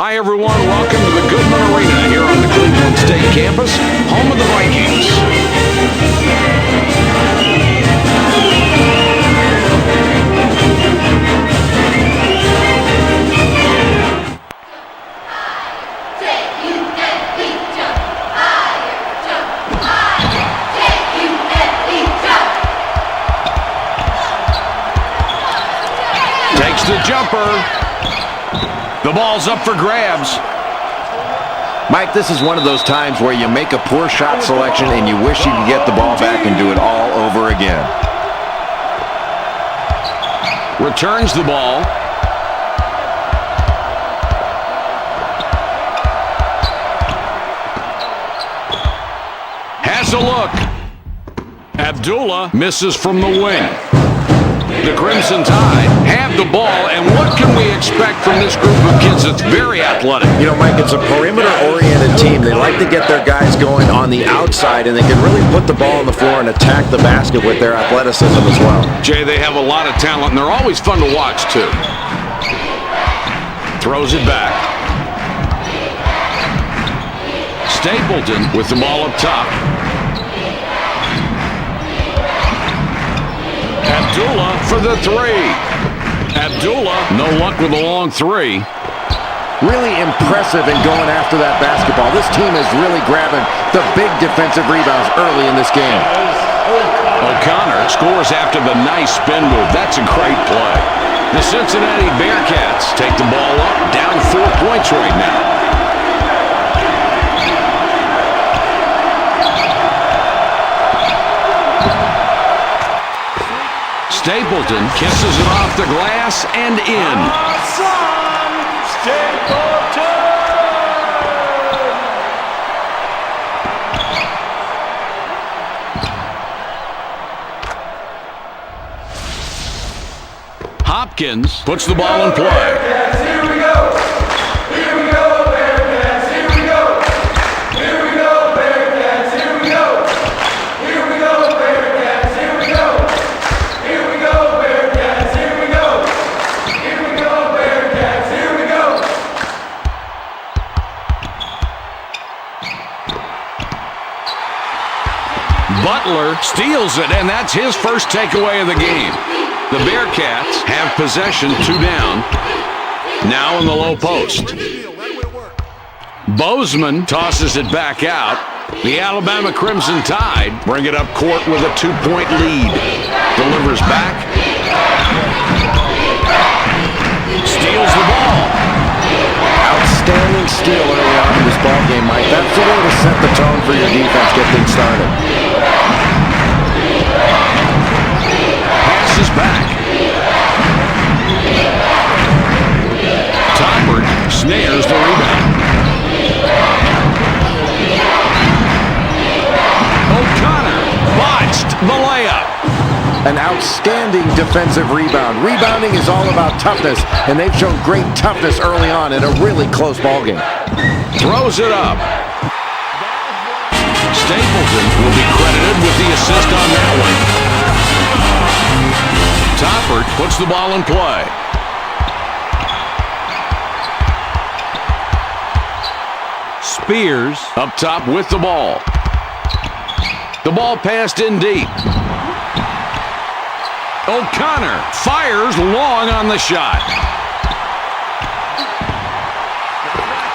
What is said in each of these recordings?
Hi, everyone. Welcome to the Goodman Arena here on the Cleveland State campus, home of the Vikings. Takes the jumper. The ball's up for grabs. Mike, this is one of those times where you make a poor shot selection and you wish you could get the ball back and do it all over again. Returns the ball. Has a look. Abdullah misses from the wing. The Crimson Tide have the ball, and what can we expect from this group of kids that's very athletic? You know, Mike, it's a perimeter-oriented team. They like to get their guys going on the outside, and they can really put the ball on the floor and attack the basket with their athleticism as well. Jay, they have a lot of talent, and they're always fun to watch, too. Throws it back. Stapleton with the ball up top. Abdullah for the three. Abdullah, no luck with a long three. Really impressive in going after that basketball. This team is really grabbing the big defensive rebounds early in this game. O'Connor scores after the nice spin move. That's a great play. The Cincinnati Bearcats take the ball up, down 4 points right now. Stapleton kisses it off the glass and in. Hopkins puts the ball in play. Here we go. Here we go, Bearcats. Here we go. Here we go, Bearcats. Here we go. Here we go, Bearcats. Here we go. Here we go, Bearcats. Here we go. Here we go, Bearcats. Here we go. Butler steals it, and that's his first takeaway of the game. The Bearcats have possession, 2 down. Now in the low post. Bozeman tosses it back out. The Alabama Crimson Tide bring it up court with a 2-point lead. Delivers back. Steals the ball. Outstanding steal early on in this ball game, Mike. That's the way to set the tone for your defense, get things started. Passes back. Toppert snares the rebound. O'Connor botched the layup. An outstanding defensive rebound. Rebounding is all about toughness, and they've shown great toughness early on in a really close ball game. Throws it up. Stapleton will be credited with the assist on that one. Toppert puts the ball in play. Spears up top with the ball. The ball passed in deep. O'Connor fires long on the shot.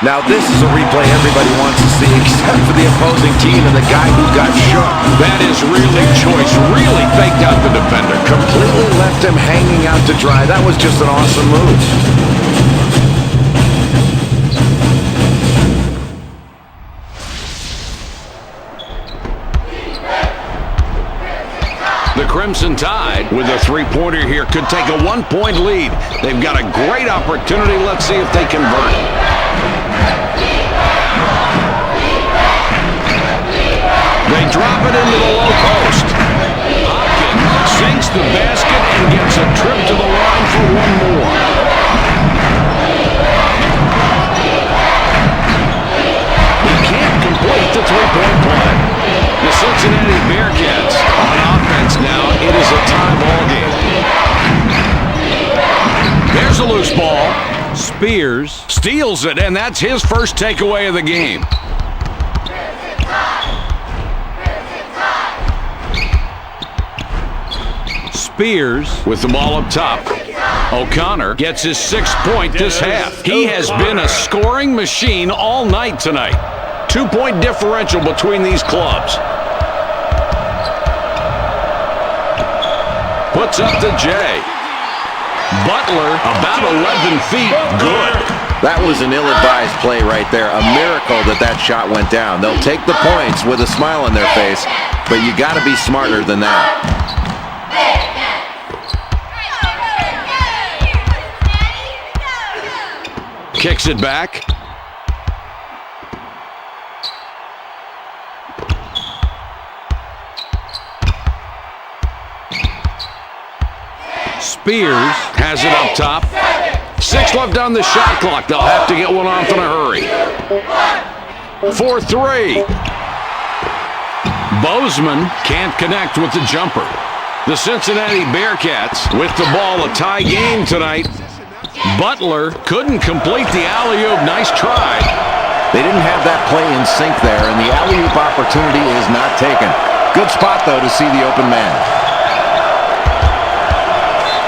Now this is a replay everybody wants to see, except for the opposing team and the guy who got shook. That is really choice. Really faked out the defender. Completely left him hanging out to dry. That was just an awesome move. The Crimson Tide, with a 3-pointer here, could take a 1-point lead. They've got a great opportunity. Let's see if they convert. They drop it into the low post. Hopkins sinks the basket and gets a trip to the line for one more. He can't complete the 3-point play. The Cincinnati Bearcats on offense now. It is a tie ball game. There's a loose ball. Spears steals it, and that's his first takeaway of the game. Spears with the ball up top. O'Connor gets his 6th point this half. He has been a scoring machine all night tonight. 2-point differential between these clubs. Puts up to Jay. Butler about 11 feet. Good. That was an ill-advised play right there. A miracle that shot went down. They'll take the points with a smile on their face, but you got to be smarter than that. Kicks it back. Spears has it up top. 6 left on the shot clock. They'll have to get one off in a hurry. 4-3. Bozeman can't connect with the jumper. The Cincinnati Bearcats with the ball, a tie game tonight. Butler couldn't complete the alley-oop. Nice try. They didn't have that play in sync there, and the alley-oop opportunity is not taken. Good spot, though, to see the open man.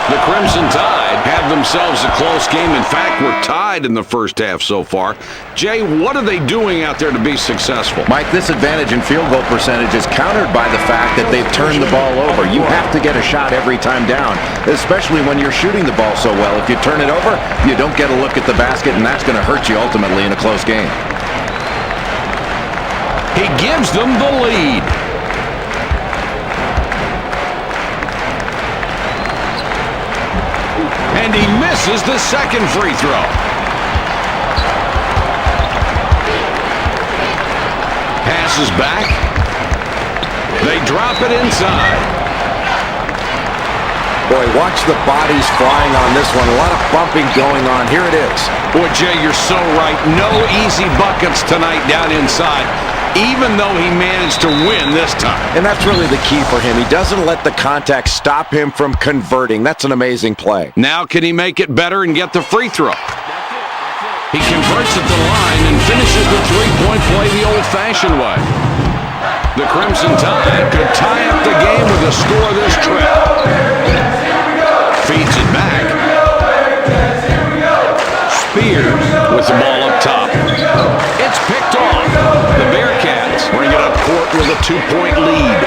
The Crimson Tide have themselves a close game. In fact, we're tied in the first half so far. Jay, what are they doing out there to be successful? Mike, this advantage in field goal percentage is countered by the fact that they've turned the ball over. You have to get a shot every time down, especially when you're shooting the ball so well. If you turn it over, you don't get a look at the basket, and that's going to hurt you ultimately in a close game. He gives them the lead. And he misses the second free throw. Passes back. They drop it inside. Boy, watch the bodies flying on this one. A lot of bumping going on. Here it is. Boy, Jay, you're so right. No easy buckets tonight down inside, even though he managed to win this time. And that's really the key for him. He doesn't let the contact stop him from converting. That's an amazing play. Now can he make it better and get the free throw? He converts at the line and finishes the three-point play the old-fashioned way. The Crimson Tide could tie up the game with a score this trip. Feeds it back. Spears with the ball up top. It's picked off. The Bearcats bring it up court with a 2-point lead.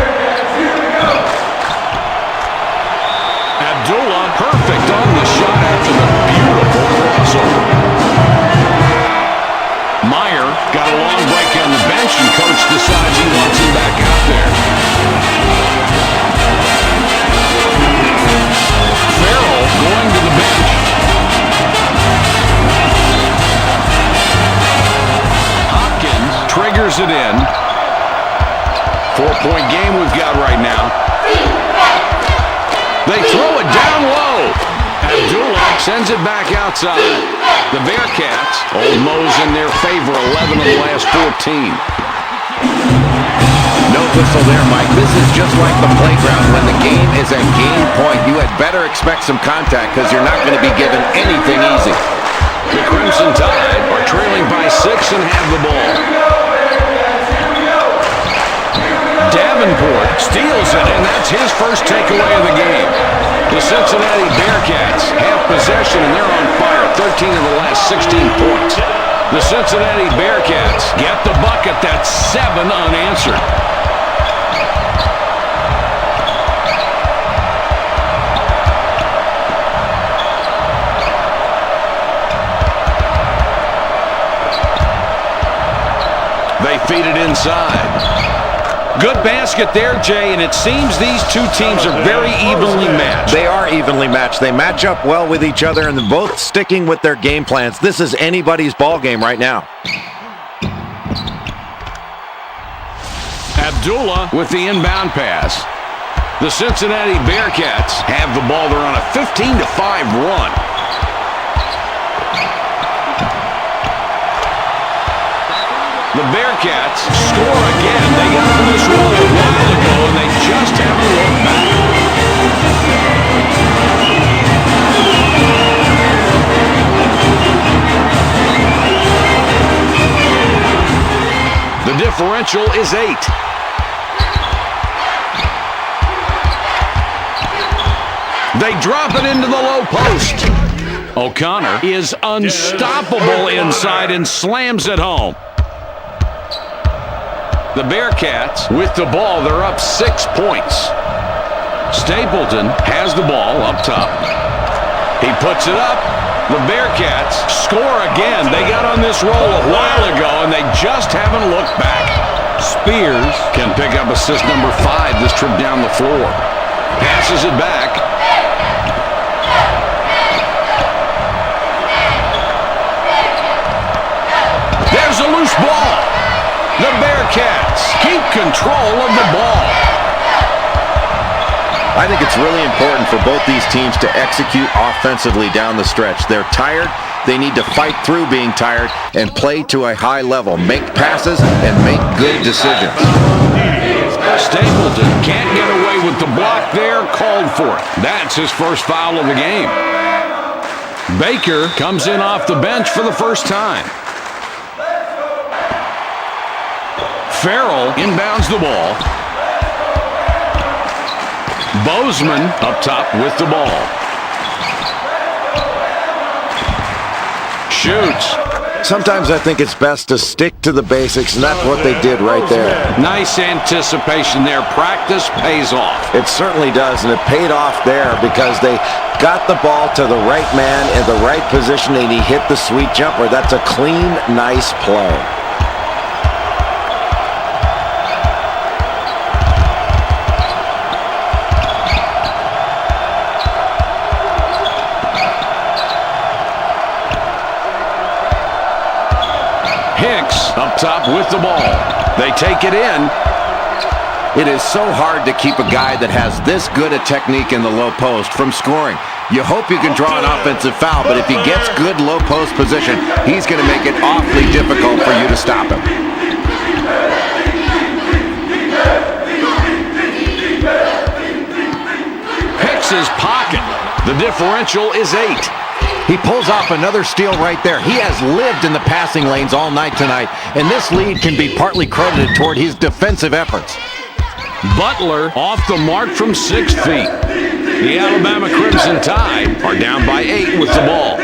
Abdullah perfect on the shot after the beautiful crossover. Meyer got a long break on the bench, and coach decides he wants him back out there. Farrell going to the bench. Hopkins triggers it in. 4-point game we've got right now. They throw it down low. Abdullah sends it back outside. The Bearcats, Old Mo's in their favor, 11 of the last 14. No whistle there, Mike. This is just like the playground when the game is at game point. You had better expect some contact because you're not going to be given anything easy. The Crimson Tide are trailing by 6 and have the ball. Davenport steals it, and that's his first takeaway of the game. The Cincinnati Bearcats have possession, and they're on fire. 13 of the last 16 points. The Cincinnati Bearcats get the bucket. That's 7 unanswered. They feed it inside. Good basket there, Jay, and it seems these two teams are very evenly matched. They are evenly matched. They match up well with each other, and they're both sticking with their game plans. This is anybody's ball game right now. Abdullah with the inbound pass. The Cincinnati Bearcats have the ball. They're on a 15-5 run. The Bearcats score again. They got on this roll a while ago, and they just haven't looked back. differential is 8. They drop it into the low post. O'Connor is unstoppable inside and slams it home. The Bearcats with the ball, they're up 6 points. Stapleton has the ball up top. He puts it up. The Bearcats score again. They got on this roll a while ago, and they just haven't looked back. Spears can pick up assist number 5 this trip down the floor. Passes it back. There's a loose ball. The Bearcats keep control of the ball. I think it's really important for both these teams to execute offensively down the stretch. They're tired. They need to fight through being tired and play to a high level. Make passes and make good decisions. Stapleton can't get away with the block there. Called for it. That's his first foul of the game. Baker comes in off the bench for the first time. Farrell inbounds the ball. Bozeman up top with the ball. Shoots. Sometimes I think it's best to stick to the basics, and that's what they did right there. Nice anticipation there. Practice pays off. It certainly does, and it paid off there because they got the ball to the right man in the right position, and he hit the sweet jumper. That's a clean, nice play. Up top with the ball. They take it in. It is so hard to keep a guy that has this good a technique in the low post from scoring. You hope you can draw an offensive foul, but if he gets good low post position, he's going to make it awfully difficult for you to stop him. Picks his pocket. The differential is 8. He pulls off another steal right there. He has lived in the passing lanes all night tonight, and this lead can be partly credited toward his defensive efforts. Butler off the mark from 6 feet. The Alabama Crimson Tide are down by 8 with the ball.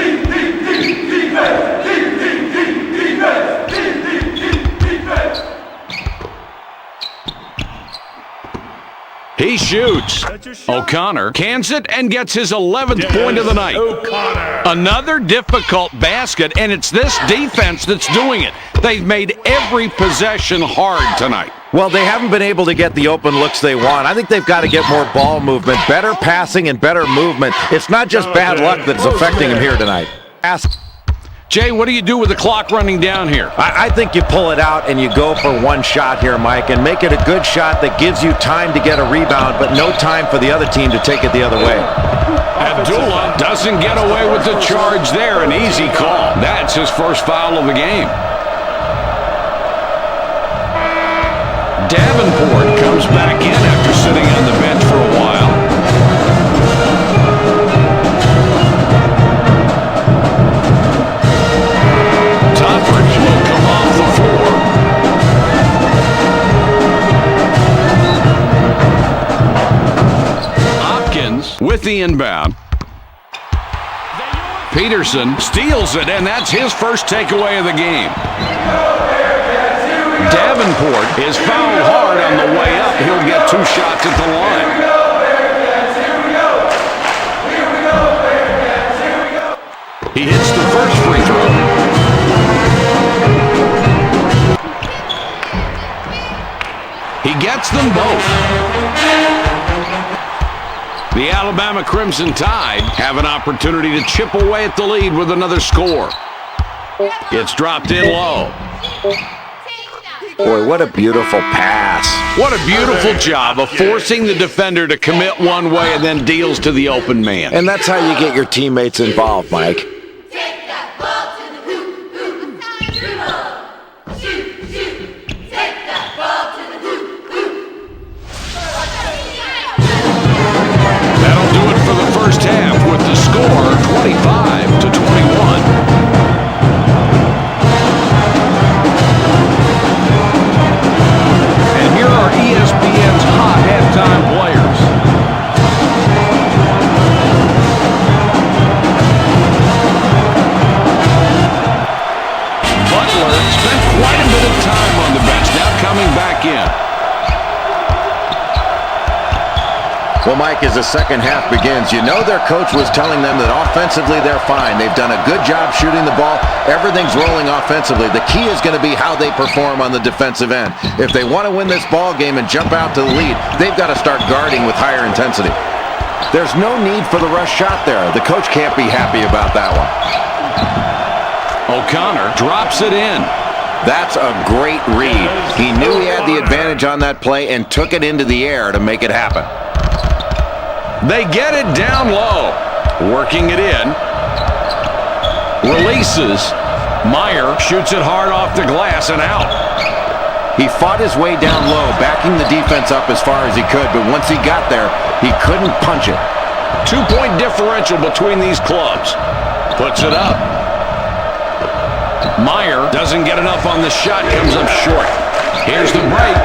He shoots. O'Connor cans it and gets his 11th point of the night. Another difficult basket, and it's this defense that's doing it. They've made every possession hard tonight. Well, they haven't been able to get the open looks they want. I think they've got to get more ball movement, better passing and better movement. It's not just bad luck that's affecting him here tonight. Jay, what do you do with the clock running down here? I think you pull it out and you go for one shot here, Mike, and make it a good shot that gives you time to get a rebound, but no time for the other team to take it the other way. Abdullah doesn't get away with the charge there. An easy call. That's his first foul of the game. Davenport comes back in after sitting on the bench for a while. With the inbound. Peterson steals it, and that's his first takeaway of the game. Davenport is fouled hard on the way up. He'll get 2 shots at the line. He hits the first free throw. He gets them both. The Alabama Crimson Tide have an opportunity to chip away at the lead with another score. It's dropped in low. Boy, what a beautiful pass. What a beautiful job of forcing the defender to commit one way and then deals to the open man. And that's how you get your teammates involved, Mike. First half with the score 25-21. of time on the bench. Now coming back in. Well, Mike, as the second half begins, you know their coach was telling them that offensively they're fine. They've done a good job shooting the ball. Everything's rolling offensively. The key is going to be how they perform on the defensive end. If they want to win this ball game and jump out to the lead, they've got to start guarding with higher intensity. There's no need for the rush shot there. The coach can't be happy about that one. O'Connor drops it in. That's a great read. He knew he had the advantage on that play and took it into the air to make it happen. They get it down low. Working it in. Releases. Meyer shoots it hard off the glass and out. He fought his way down low, backing the defense up as far as he could, but once he got there, he couldn't punch it. 2-point differential between these clubs. Puts it up. Meyer doesn't get enough on the shot, comes up short. Here's the break.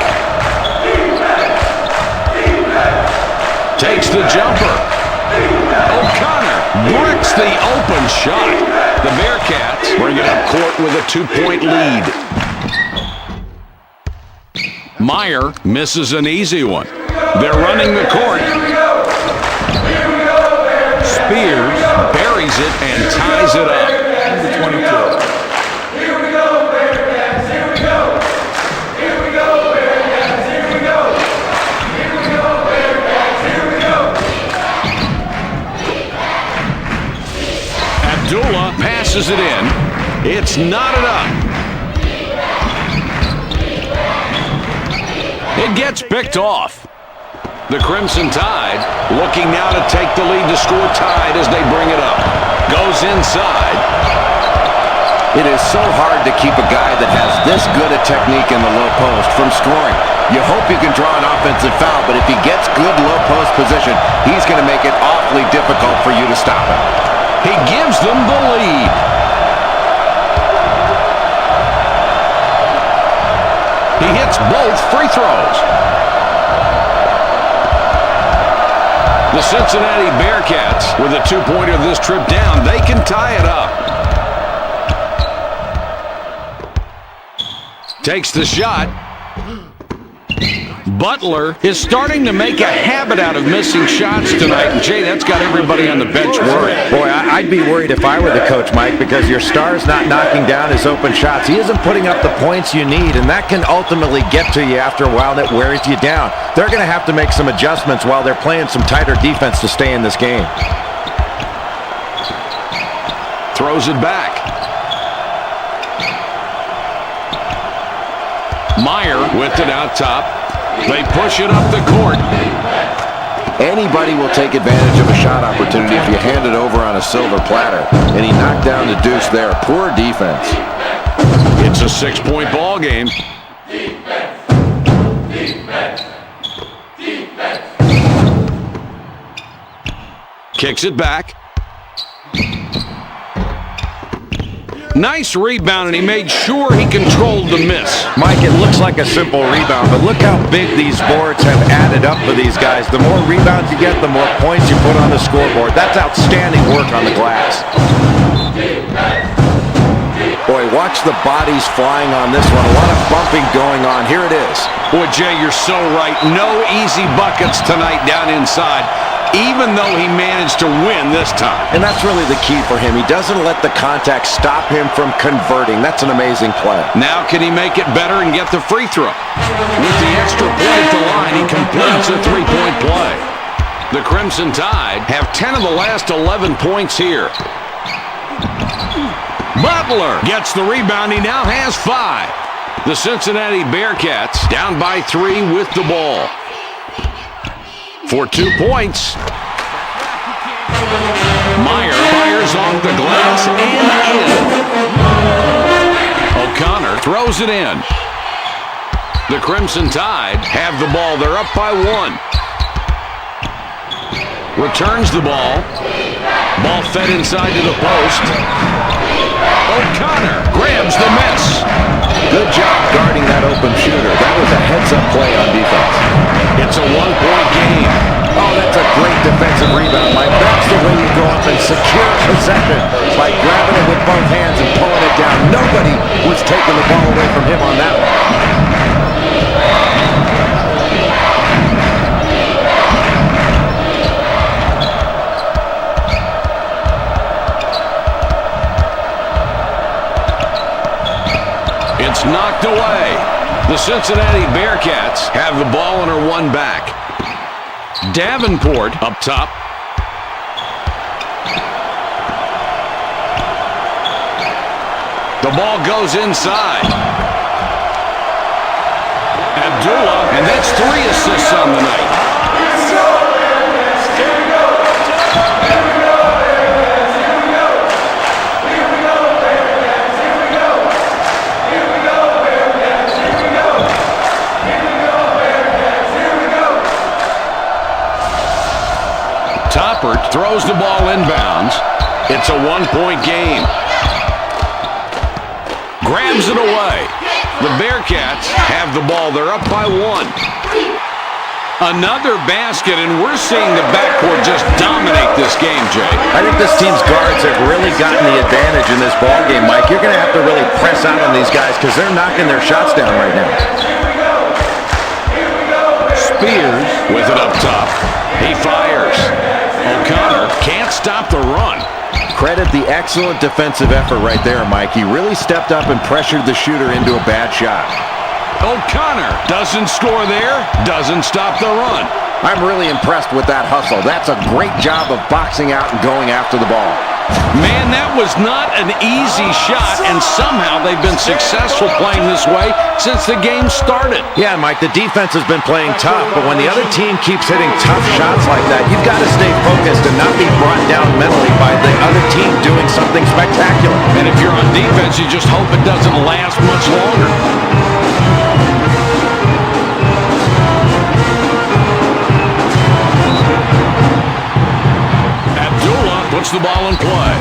Takes the jumper. O'Connor bricks the open shot. The Bearcats bring it up court with a 2-point lead. Meyer misses an easy one. They're running the court. Spears buries it and ties it up. Abdullah passes it in. It's not enough. It gets picked off. The Crimson Tide looking now to take the lead to score tied as they bring it up. Goes inside. It is so hard to keep a guy that has this good a technique in the low post from scoring. You hope you can draw an offensive foul, but if he gets good low post position, he's going to make it awfully difficult for you to stop him. He gives them the lead. He hits both free throws. The Cincinnati Bearcats, with a 2-pointer this trip down, they can tie it up. Takes the shot. Butler is starting to make a habit out of missing shots tonight. And, Jay, that's got everybody on the bench worried. Boy, I'd be worried if I were the coach, Mike, because your star's not knocking down his open shots. He isn't putting up the points you need, and that can ultimately get to you after a while, and it wears you down. They're going to have to make some adjustments while they're playing some tighter defense to stay in this game. Throws it back. Meyer with it out top. They push it up the court. Anybody will take advantage of a shot opportunity if you hand it over on a silver platter. And he knocked down the deuce there. Poor defense. It's a 6-point ball game. Kicks it back. Nice rebound, and he made sure he controlled the miss. Mike, it looks like a simple rebound, but look how big these boards have added up for these guys. The more rebounds you get, the more points you put on the scoreboard. That's outstanding work on the glass. Boy, watch the bodies flying on this one. A lot of bumping going on. Here it is. Boy, Jay, you're so right. No easy buckets tonight down inside, even though he managed to win this time. And that's really the key for him. He doesn't let the contact stop him from converting. That's an amazing play. Now can he make it better and get the free throw? With the extra point at the line, he completes a 3-point play. The Crimson Tide have 10 of the last 11 points here. Butler gets the rebound. He now has 5. The Cincinnati Bearcats down by 3 with the ball. For 2 points, Meyer fires off the glass and in. O'Connor throws it in. The Crimson Tide have the ball. They're up by 1. Returns the ball. Ball fed inside to the post. O'Connor grabs the miss. Good job guarding that open shooter. That was a heads-up play on defense. It's a 1-point game. Oh, that's a great defensive rebound, Mike. That's the way you go up and secure possession by grabbing it with both hands and pulling it down. Nobody was taking the ball away from him on that one. It's knocked away. The Cincinnati Bearcats have the ball and are one back. Davenport up top. The ball goes inside. Abdullah, and that's 3 assists on the night. Toppert throws the ball inbounds. It's a one-point game. Grabs it away. The Bearcats have the ball. They're up by 1. Another basket, and we're seeing the backcourt just dominate this game, Jay. I think this team's guards have really gotten the advantage in this ball game, Mike. You're going to have to really press out on these guys because they're knocking their shots down right now. Spears with it up top. He fires. O'Connor can't stop the run. Credit the excellent defensive effort right there, Mike. He really stepped up and pressured the shooter into a bad shot. O'Connor doesn't score there, doesn't stop the run. I'm really impressed with that hustle. That's a great job of boxing out and going after the ball. Man, that was not an easy shot, and somehow they've been successful playing this way since the game started. Yeah, Mike, the defense has been playing tough, but when the other team keeps hitting tough shots like that, you've got to stay focused and not be brought down mentally by the other team doing something spectacular. And if you're on defense, you just hope it doesn't last much longer. Puts the ball in play.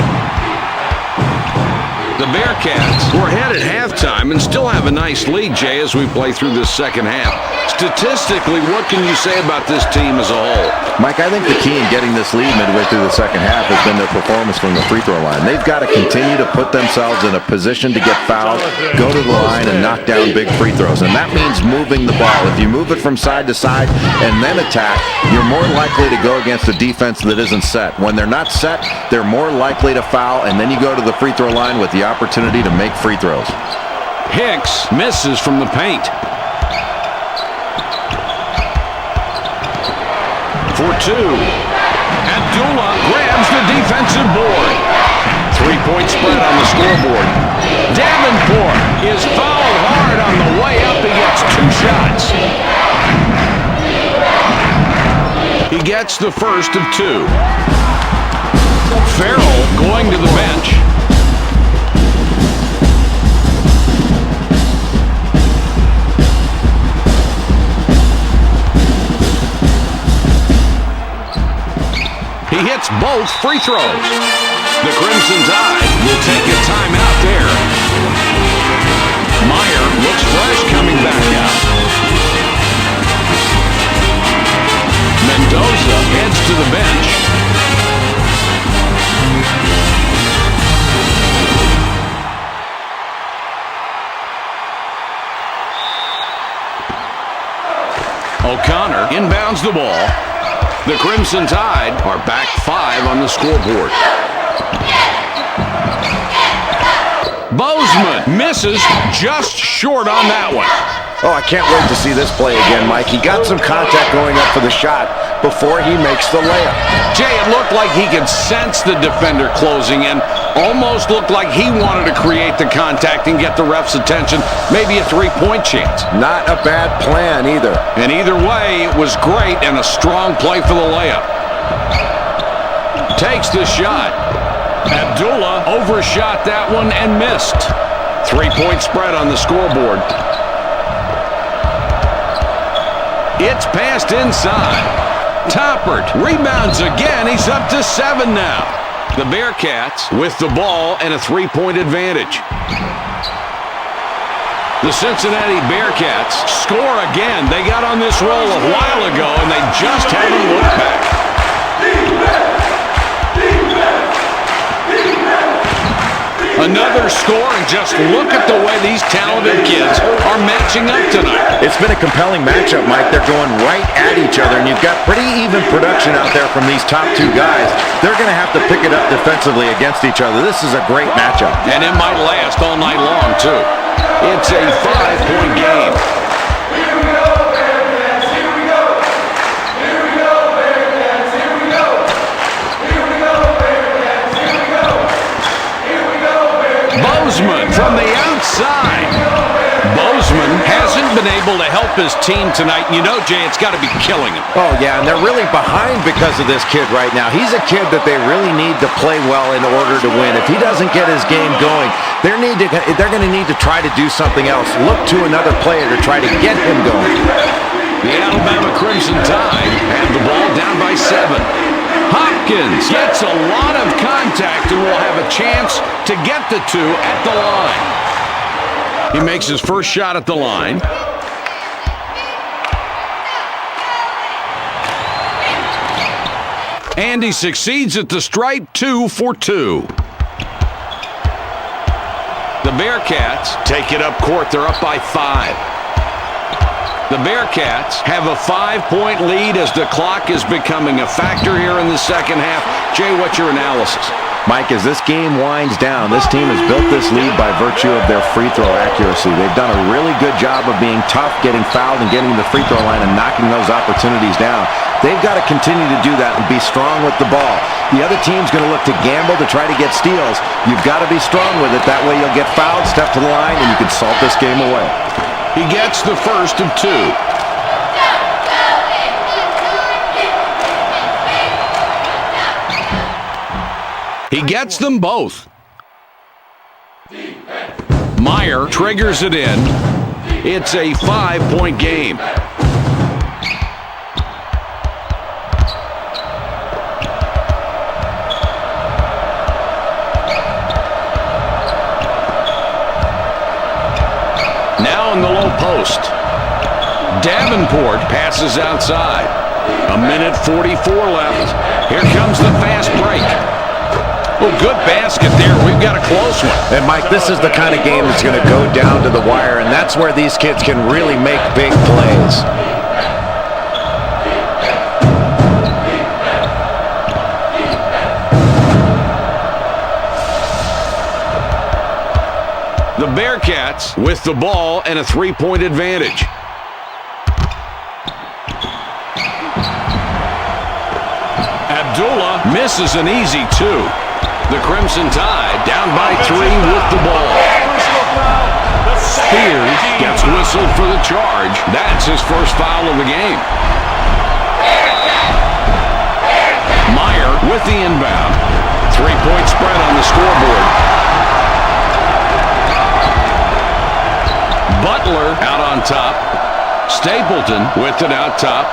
The Bearcats were ahead at halftime and still have a nice lead, Jay, as we play through this second half. Statistically, what can you say about this team as a whole? Mike, I think the key in getting this lead midway through the second half has been their performance from the free throw line. They've got to continue to put themselves in a position to get fouled, go to the line, and knock down big free throws. And that means moving the ball. If you move it from side to side and then attack, you're more likely to go against a defense that isn't set. When they're not set, they're more likely to foul, and then you go to the free throw line with the opportunity to make free throws. Hicks misses from the paint. For 2. Abdullah grabs the defensive board. 3-point spread on the scoreboard. Davenport is fouled hard on the way up. He gets 2 shots. He gets the first of 2. Farrell going to the bench. He hits both free throws. The Crimson Tide will take a timeout there. Meyer looks fresh coming back out. Mendoza heads to the bench. O'Connor inbounds the ball. The Crimson Tide are back 5 on the scoreboard. Bozeman misses just short on that one. Oh, I can't wait to see this play again, Mike. He got some contact going up for the shot before he makes the layup. Jay, it looked like he could sense the defender closing in. Almost looked like he wanted to create the contact and get the ref's attention. Maybe a 3-point chance. Not a bad plan either. And either way, it was great and a strong play for the layup. Takes the shot. Abdullah overshot that one and missed. 3-point spread on the scoreboard. It's passed inside. Toppert rebounds again. He's up to 7 now. The Bearcats with the ball and a 3-point advantage. The Cincinnati Bearcats score again. They got on this roll a while ago, and they just haven't looked back. Another score, and just look at the way these talented kids are matching up tonight. It's been a compelling matchup, Mike. They're going right at each other, and you've got pretty even production out there from these top 2 guys. They're going to have to pick it up defensively against each other. This is a great matchup. And it might last all night long, too. It's a 5-point game. Here we go, Bearcats, here we go. Here we go, Bearcats, here we go. Here we go, Bearcats, here we go. Here we go, Bearcats. Bozeman from the outside. Bozeman hasn't been able to help his team tonight. You know, Jay, it's got to be killing him. Oh, yeah, and they're really behind because of this kid right now. He's a kid that they really need to play well in order to win. If he doesn't get his game going, they're going to need to try to do something else. Look to another player to try to get him going. The Alabama Crimson Tide have the ball down by 7. Hopkins gets a lot of contact and will have a chance to get the 2 at the line. He makes his first shot at the line. And he succeeds at the stripe, 2 for 2. The Bearcats take it up court. They're up by 5. The Bearcats have a 5-point lead as the clock is becoming a factor here in the second half. Jay, what's your analysis? Mike, as this game winds down, this team has built this lead by virtue of their free throw accuracy. They've done a really good job of being tough, getting fouled, and getting to the free throw line and knocking those opportunities down. They've got to continue to do that and be strong with the ball. The other team's going to look to gamble to try to get steals. You've got to be strong with it. That way you'll get fouled, step to the line, and you can salt this game away. He gets the first of 2. He gets them both. Meyer triggers it in. It's a 5-point game. Now in the low post. Davenport passes outside. 1:44 left. Here comes the fast break. Oh, good basket there. We've got a close one. And, Mike, this is the kind of game that's going to go down to the wire, and that's where these kids can really make big plays. The Bearcats with the ball and a 3-point advantage. Abdullah misses an easy 2. The Crimson Tide down by 3 with the ball. Spears gets whistled for the charge. That's his first foul of the game. Meyer with the inbound. 3-point spread on the scoreboard. Butler out on top. Stapleton with it out top.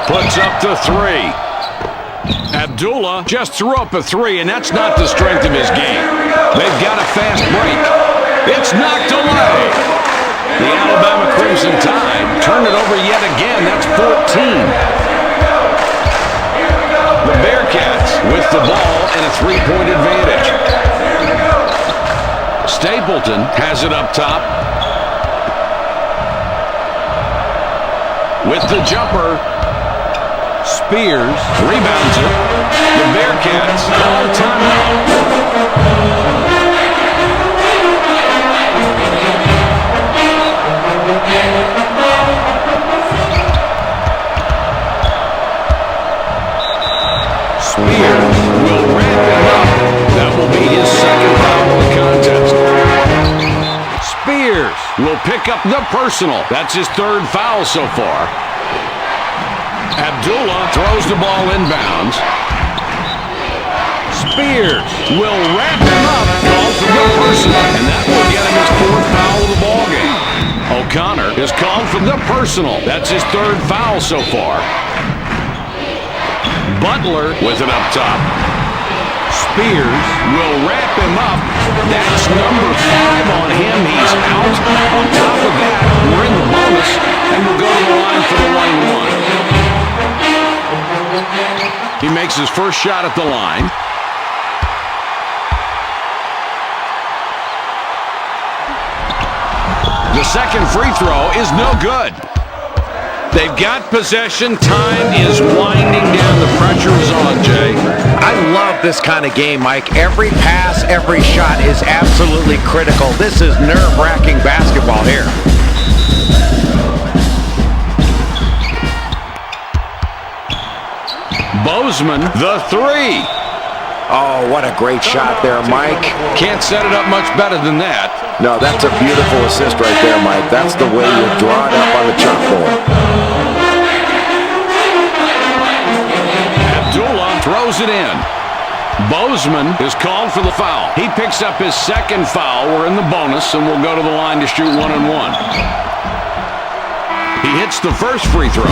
Puts up the 3. Abdullah just threw up a 3, and that's not the strength of his game. They've got a fast break. It's knocked away. The Alabama Crimson Tide turn it over yet again. That's 14. The Bearcats with the ball and a 3-point advantage. Stapleton has it up top. With the jumper. Spears rebounds it. The Bearcats call timeout. Spears will wrap him up. That will be his second foul of the contest. Spears will pick up the personal. That's his 3rd foul so far. Abdullah throws the ball inbounds. Spears will wrap him up, called for the personal, and that will get him his 4th foul of the ballgame. O'Connor is called for the personal. That's his 3rd foul so far. Butler with it up top. Spears will wrap him up. That's number 5 on him. He's out. On top of that, we're in the bonus, and we'll go to the line for the 1-1. He makes his first shot at the line. The second free throw is no good. They've got possession. Time is winding down. The pressure is on, Jay. I love this kind of game, Mike. Every pass, every shot is absolutely critical. This is nerve-wracking basketball here. Bozeman, the three. Oh, what a great shot there, Mike. Can't set it up much better than that. No, that's a beautiful assist right there, Mike. That's the way you draw it up on the chalkboard. Abdullah throws it in. Bozeman is called for the foul. He picks up his second foul. We're in the bonus, and we'll go to the line to shoot 1-and-1. He hits the first free throw.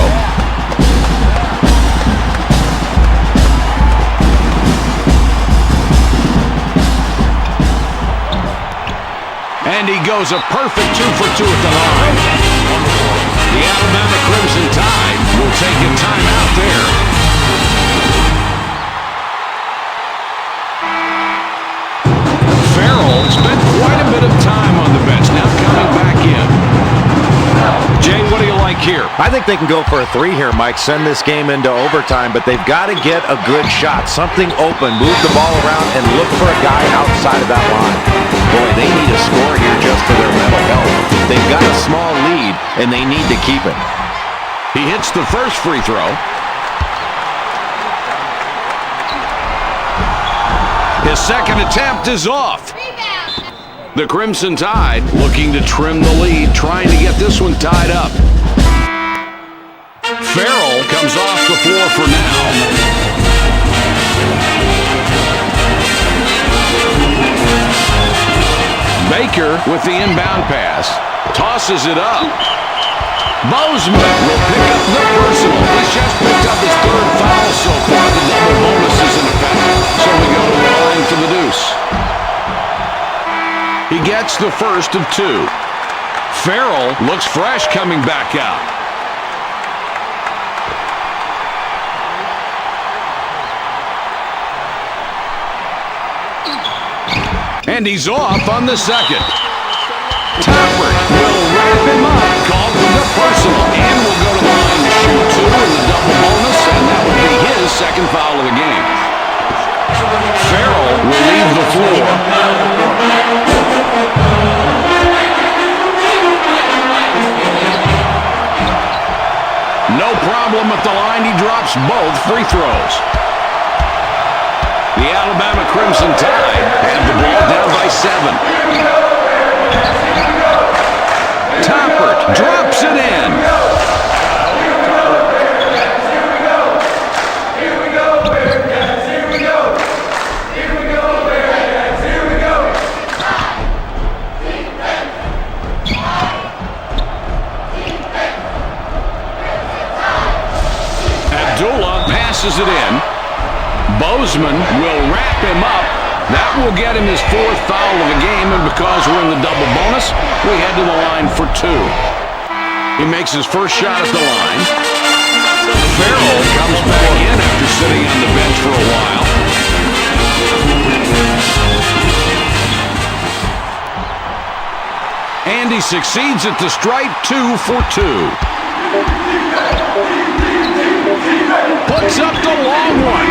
And he goes a perfect 2 for 2 at the line. The Alabama Crimson Tide will take a timeout there. Farrell spent quite a bit of time on the bench, now coming back in. Jay, what do you like here? I think they can go for a three here, Mike. Send this game into overtime, but they've got to get a good shot. Something open. Move the ball around and look for a guy outside of that line. Boy, they need a score here just for their mental health. They've got a small lead, and they need to keep it. He hits the first free throw. His second attempt is off. The Crimson Tide looking to trim the lead, trying to get this one tied up. Farrell comes off the floor for now. Baker with the inbound pass. Tosses it up. Bozeman will pick up the personal. He's just picked up his third foul so far. The double bonus is in effect. So we go to the line for the deuce. He gets the first of two. Farrell looks fresh coming back out. And he's off on the second. Tappert will wrap him up. Called for the personal. And will go to the line to shoot two in the double bonus. And that will be his second foul of the game. Farrell will leave the floor. No problem at the line. He drops both free throws. The Alabama Crimson Tide have the ball down by 7. Tappert drops it in. Here we go, Bearcats, here we go. Here we go, Bearcats, here we go. Abdullah passes it in. Bozeman will wrap him up. That will get him his fourth foul of the game, and because we're in the double bonus, we head to the line for two. He makes his first shot at the line. Farrell comes back in after sitting on the bench for a while. And he succeeds at the stripe, 2 for 2. Puts up the long one.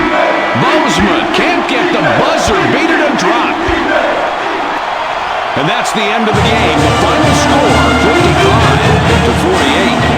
Bozeman can't get the buzzer beater to drop. And that's the end of the game. The final score, 55-48.